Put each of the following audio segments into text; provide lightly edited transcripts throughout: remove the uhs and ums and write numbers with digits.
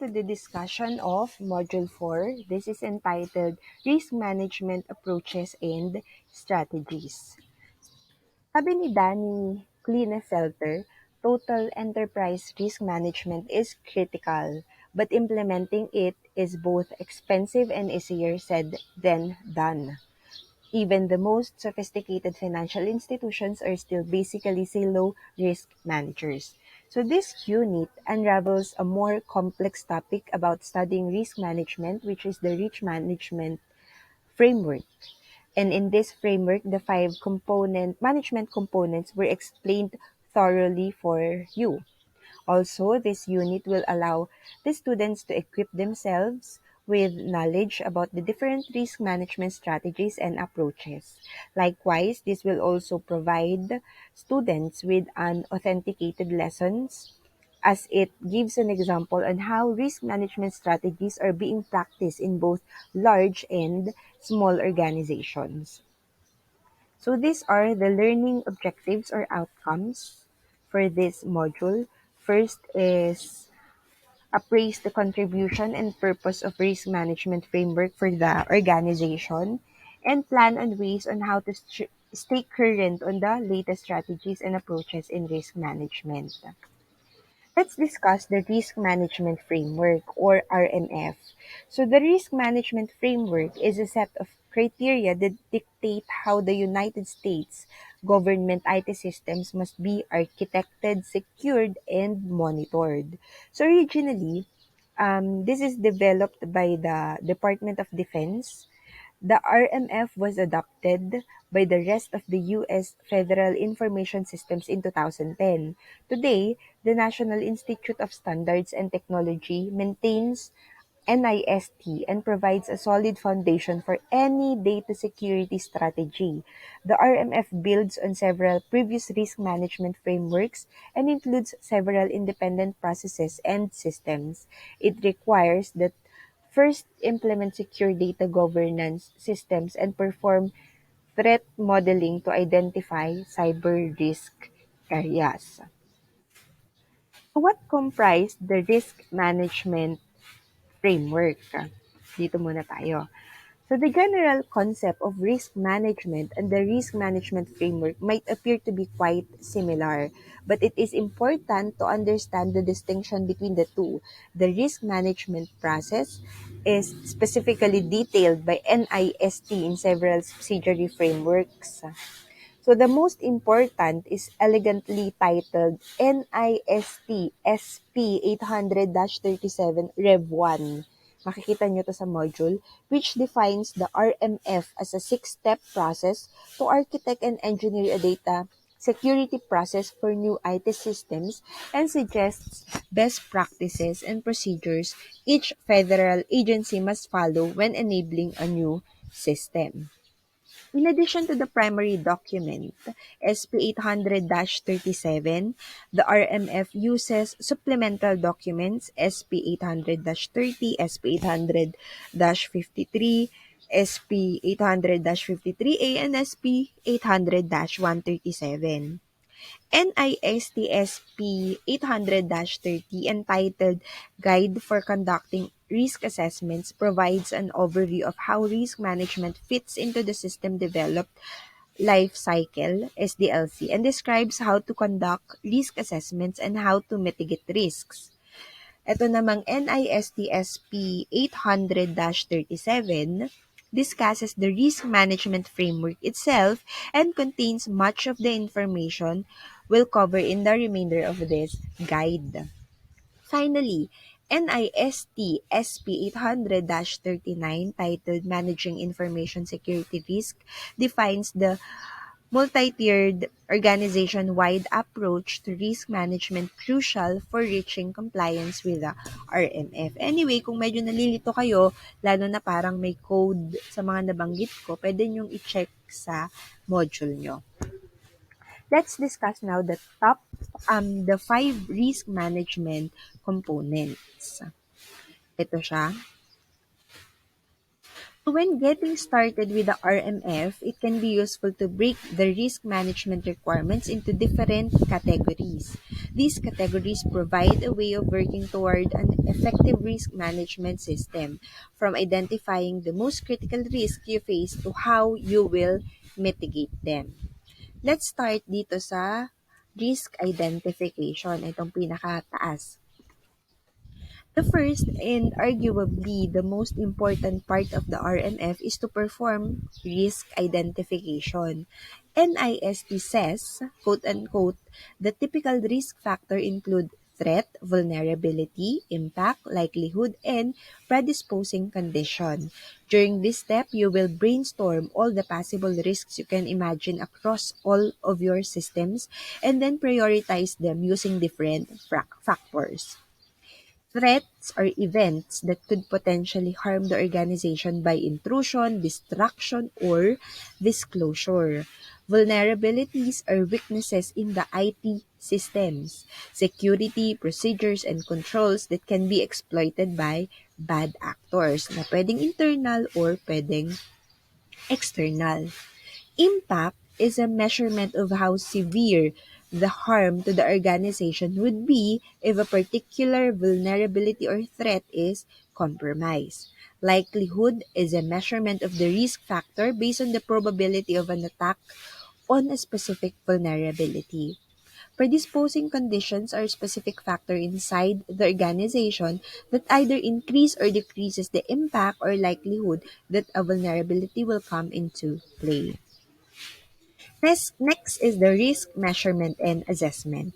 to the discussion of Module 4. This is entitled Risk Management Approaches and Strategies. Sabi ni Danny Klinefelter, total enterprise risk management is critical, but implementing it is both expensive and easier said than done. Even the most sophisticated financial institutions are still basically silo risk managers. So this unit unravels a more complex topic about studying risk management, which is the risk management framework. And in this framework, the five management components were explained thoroughly for you. Also, this unit will allow the students to equip themselves with knowledge about the different risk management strategies and approaches. Likewise, this will also provide students with an authenticated lessons as it gives an example on how risk management strategies are being practiced in both large and small organizations. So these are the learning objectives or outcomes for this module. First is appraise the contribution and purpose of risk management framework for the organization and plan on ways on how to stay current on the latest strategies and approaches in risk management. Let's discuss the Risk Management Framework or RMF. So the Risk Management Framework is a set of criteria that dictate how the United States government IT systems must be architected, secured, and monitored. So originally, this is developed by the Department of Defense. The RMF was adopted by the rest of the U.S. Federal Information Systems in 2010. Today, the National Institute of Standards and Technology maintains NIST and provides a solid foundation for any data security strategy. The RMF builds on several previous risk management frameworks and includes several independent processes and systems. It requires that first implement secure data governance systems and perform threat modeling to identify cyber risk areas. What comprise the risk management framework? Dito muna tayo. So the general concept of risk management and the risk management framework might appear to be quite similar, but it is important to understand the distinction between the two. The risk management process is specifically detailed by NIST in several subsidiary frameworks. So the most important is elegantly titled NIST SP 800-37 Rev 1. Makikita nyo to sa module, which defines the RMF as a six-step process to architect and engineer a data security process for new IT systems and suggests best practices and procedures each federal agency must follow when enabling a new system. In addition to the primary document, SP 800-37, the RMF uses supplemental documents SP 800-30, SP 800-53, SP 800-53A, and SP 800-137. NISTSP 800-30 entitled Guide for Conducting Risk Assessments provides an overview of how risk management fits into the system developed life cycle SDLC and describes how to conduct risk assessments and how to mitigate risks. Ito namang NISTSP 800-37 discusses the risk management framework itself and contains much of the information we'll cover in the remainder of this guide. Finally, NIST SP 800-39 titled Managing Information Security Risk defines the multi-tiered organization-wide approach to risk management crucial for reaching compliance with the RMF. Anyway, kung medyo nalilito kayo, lalo na parang may code sa mga nabanggit ko, pwede nyong i-check sa module nyo. Let's discuss now the 5 risk management components. Ito siya. When getting started with the RMF, it can be useful to break the risk management requirements into different categories. These categories provide a way of working toward an effective risk management system, from identifying the most critical risk you face to how you will mitigate them. Let's start dito sa risk identification. Itong pinakataas. The first and arguably the most important part of the RMF is to perform risk identification. NIST says, quote unquote, the typical risk factor include threat, vulnerability, impact, likelihood, and predisposing condition. During this step, you will brainstorm all the possible risks you can imagine across all of your systems and then prioritize them using different factors. Threats are events that could potentially harm the organization by intrusion, destruction, or disclosure. Vulnerabilities are weaknesses in the IT systems, security, procedures, and controls that can be exploited by bad actors na pwedeng internal or pwedeng external. Impact is a measurement of how severe the harm to the organization would be if a particular vulnerability or threat is compromised. Likelihood is a measurement of the risk factor based on the probability of an attack on a specific vulnerability. Predisposing conditions are a specific factor inside the organization that either increase or decreases the impact or likelihood that a vulnerability will come into play. Next is the risk measurement and assessment.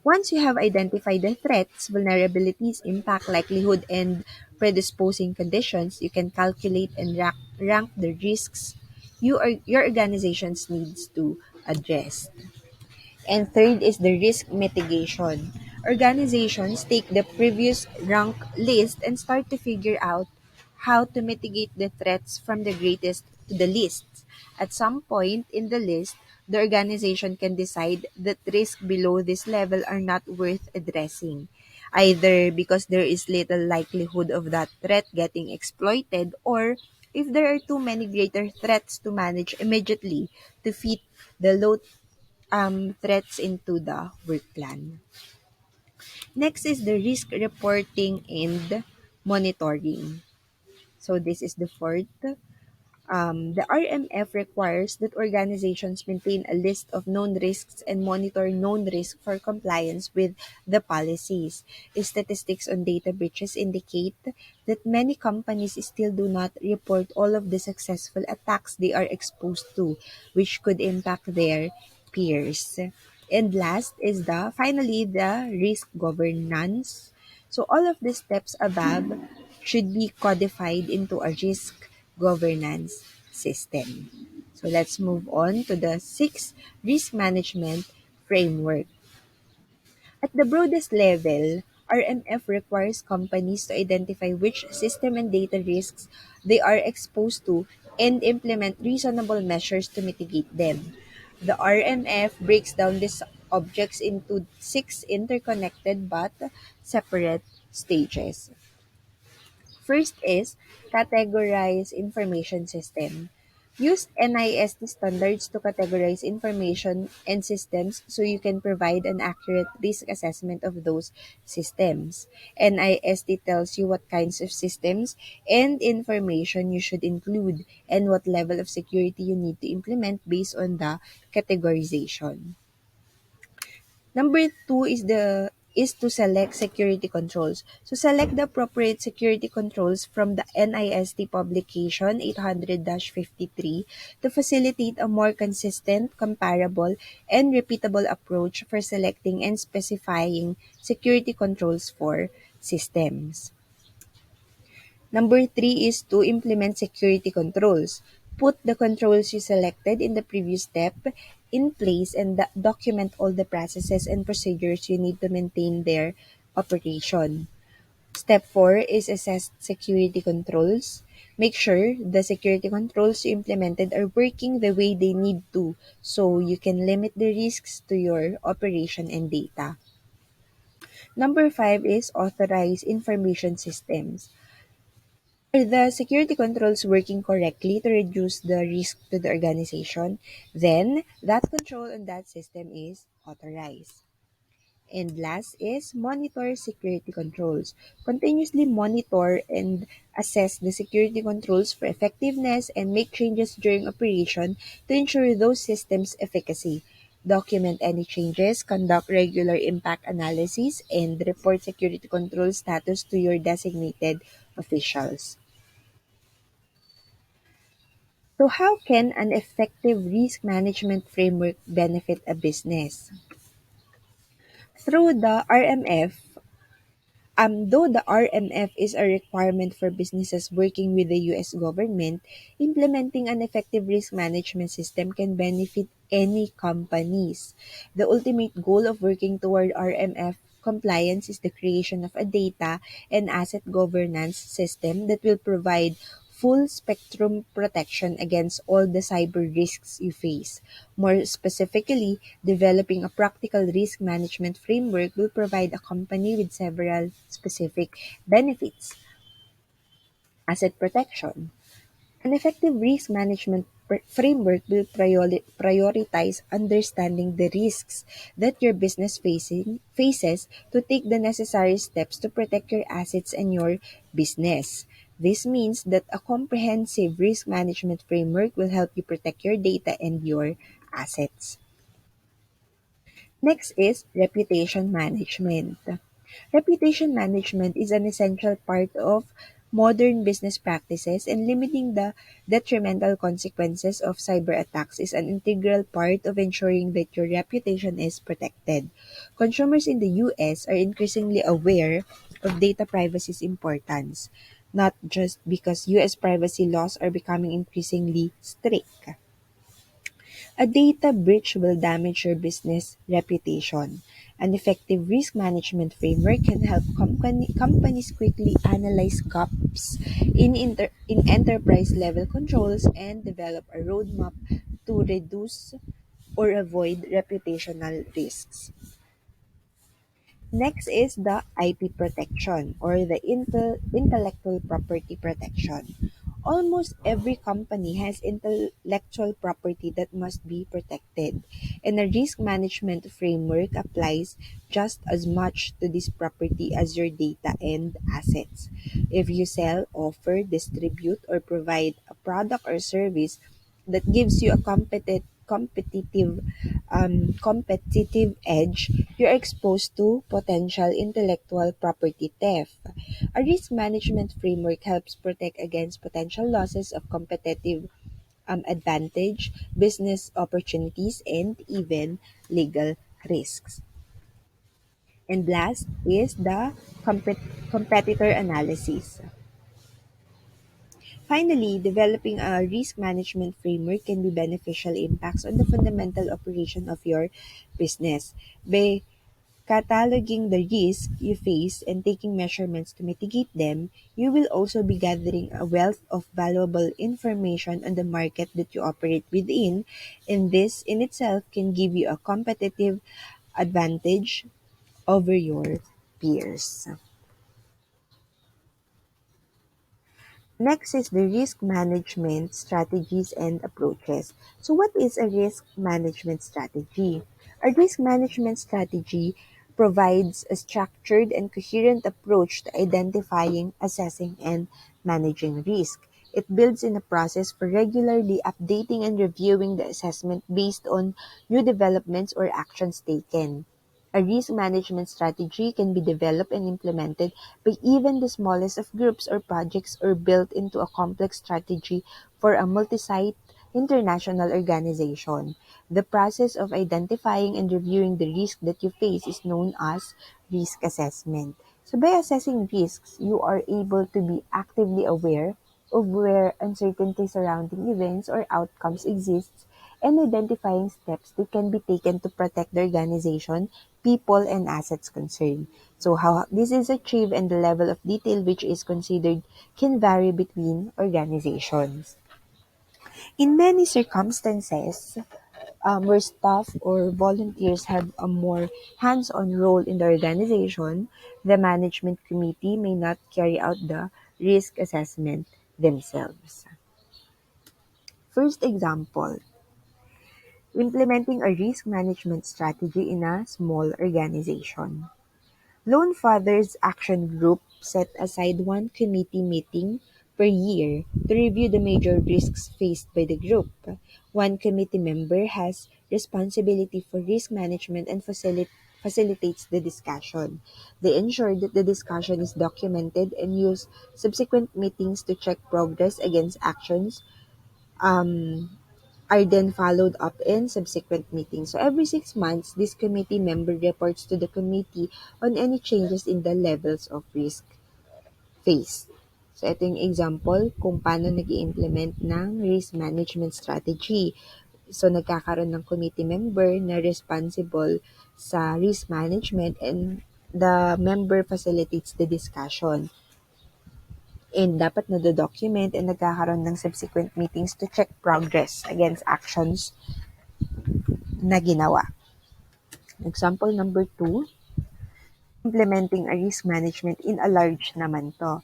Once you have identified the threats, vulnerabilities, impact, likelihood, and predisposing conditions, you can calculate and rank the risks your organizations needs to address. And third is the risk mitigation. Organizations take the previous rank list and start to figure out how to mitigate the threats from the greatest to the least. At some point in the list, the organization can decide that risks below this level are not worth addressing, either because there is little likelihood of that threat getting exploited or if there are too many greater threats to manage immediately to fit the low threats into the work plan. Next is the risk reporting and monitoring. So this is the fourth. The RMF requires that organizations maintain a list of known risks and monitor known risks for compliance with the policies. Statistics on data breaches indicate that many companies still do not report all of the successful attacks they are exposed to, which could impact their peers. And last is finally the risk governance. So all of the steps above should be codified into a risk governance system. So let's move on to the sixth risk management framework. At the broadest level, RMF requires companies to identify which system and data risks they are exposed to and implement reasonable measures to mitigate them. The RMF breaks down these objects into six interconnected but separate stages. First is categorize information system. Use NIST standards to categorize information and systems so you can provide an accurate risk assessment of those systems. NIST tells you what kinds of systems and information you should include and what level of security you need to implement based on the categorization. Number two is to select security controls. So select the appropriate security controls from the NIST publication 800-53 to facilitate a more consistent, comparable, and repeatable approach for selecting and specifying security controls for systems. Number three is to implement security controls. Put the controls you selected in the previous step in place and document all the processes and procedures you need to maintain their operation. Step 4 is assess security controls. Make sure the security controls you implemented are working the way they need to so you can limit the risks to your operation and data. Number 5 is authorize information systems. Are the security controls working correctly to reduce the risk to the organization? Then that control on that system is authorized. And last is monitor security controls. Continuously monitor and assess the security controls for effectiveness and make changes during operation to ensure those systems' efficacy. Document any changes, conduct regular impact analysis, and report security control status to your designated officials. So, how can an effective risk management framework benefit a business? Through the RMF, though the RMF is a requirement for businesses working with the US government, implementing an effective risk management system can benefit any companies. The ultimate goal of working toward RMF compliance is the creation of a data and asset governance system that will provide full spectrum protection against all the cyber risks you face. More specifically, developing a practical risk management framework will provide a company with several specific benefits. Asset protection. An effective risk management framework will prioritize understanding the risks that your business faces to take the necessary steps to protect your assets and your business. This means that a comprehensive risk management framework will help you protect your data and your assets. Next is reputation management. Reputation management is an essential part of modern business practices, and limiting the detrimental consequences of cyber attacks is an integral part of ensuring that your reputation is protected. Consumers in the US are increasingly aware of data privacy's importance, not just because US privacy laws are becoming increasingly strict. A data breach will damage your business reputation. An effective risk management framework can help companies quickly analyze gaps in enterprise level controls and develop a roadmap to reduce or avoid reputational risks. Next is the IP protection or the intellectual property protection. Almost every company has intellectual property that must be protected, and a risk management framework applies just as much to this property as your data and assets. If you sell, offer, distribute, or provide a product or service that gives you a competitive edge, you're exposed to potential intellectual property theft. A risk management framework helps protect against potential losses of competitive advantage, business opportunities, and even legal risks. And last is the competitor analysis. Finally, developing a risk management framework can be beneficial impacts on the fundamental operation of your business. By cataloging the risk you face and taking measurements to mitigate them, you will also be gathering a wealth of valuable information on the market that you operate within, and this in itself can give you a competitive advantage over your peers. Next is the risk management strategies and approaches. So, what is a risk management strategy? A risk management strategy provides a structured and coherent approach to identifying, assessing, and managing risk. It builds in a process for regularly updating and reviewing the assessment based on new developments or actions taken. A risk management strategy can be developed and implemented by even the smallest of groups or projects or built into a complex strategy for a multi-site international organization. The process of identifying and reviewing the risk that you face is known as risk assessment. So by assessing risks, you are able to be actively aware of where uncertainty surrounding events or outcomes exists and identifying steps that can be taken to protect the organization, people, and assets concerned. So how this is achieved and the level of detail which is considered can vary between organizations. In many circumstances, where staff or volunteers have a more hands-on role in the organization, the management committee may not carry out the risk assessment themselves. First example, implementing a risk management strategy in a small organization. Lone Fathers Action Group set aside one committee meeting per year to review the major risks faced by the group. One committee member has responsibility for risk management and facilitates the discussion. They ensure that the discussion is documented and use subsequent meetings to check progress against actions um, are then followed up in subsequent meetings. So every 6 months, this committee member reports to the committee on any changes in the levels of risk faced. So ito yung example kung paano nag implement ng risk management strategy. So nagkakaroon ng committee member na responsible sa risk management and the member facilitates the discussion. And dapat nado-document and nagkakaroon ng subsequent meetings to check progress against actions na ginawa. Example number two, implementing a risk management in a large naman to.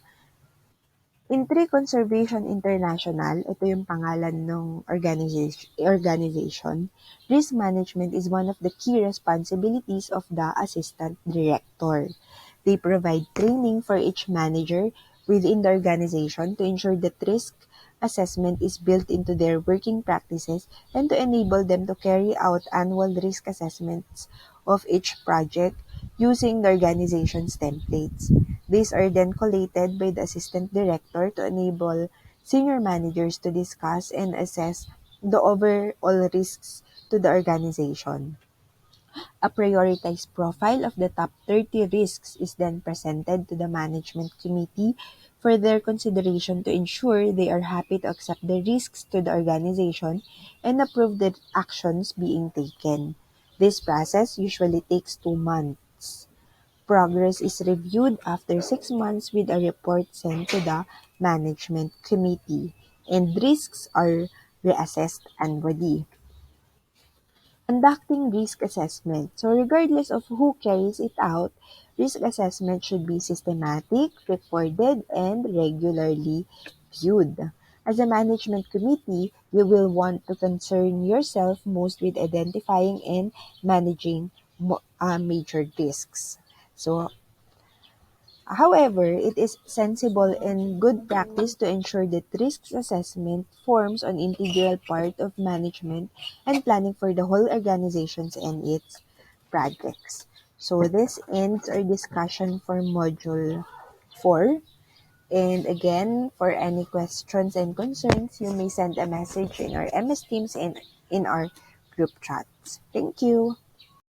In Tree Conservation International, ito yung pangalan ng organization, risk management is one of the key responsibilities of the assistant director. They provide training for each manager within the organization to ensure that risk assessment is built into their working practices and to enable them to carry out annual risk assessments of each project using the organization's templates. These are then collated by the assistant director to enable senior managers to discuss and assess the overall risks to the organization. A prioritized profile of the top 30 risks is then presented to the management committee for their consideration to ensure they are happy to accept the risks to the organization and approve the actions being taken. This process usually takes 2 months. Progress is reviewed after 6 months with a report sent to the management committee, and risks are reassessed annually. Conducting risk assessment. So regardless of who carries it out, risk assessment should be systematic, recorded, and regularly viewed. As a management committee, you will want to concern yourself most with identifying and managing major risks. So however, it is sensible and good practice to ensure that risk assessment forms an integral part of management and planning for the whole organizations and its projects. So this ends our discussion for Module 4. And again, for any questions and concerns, you may send a message in our MS Teams and in our group chats. Thank you.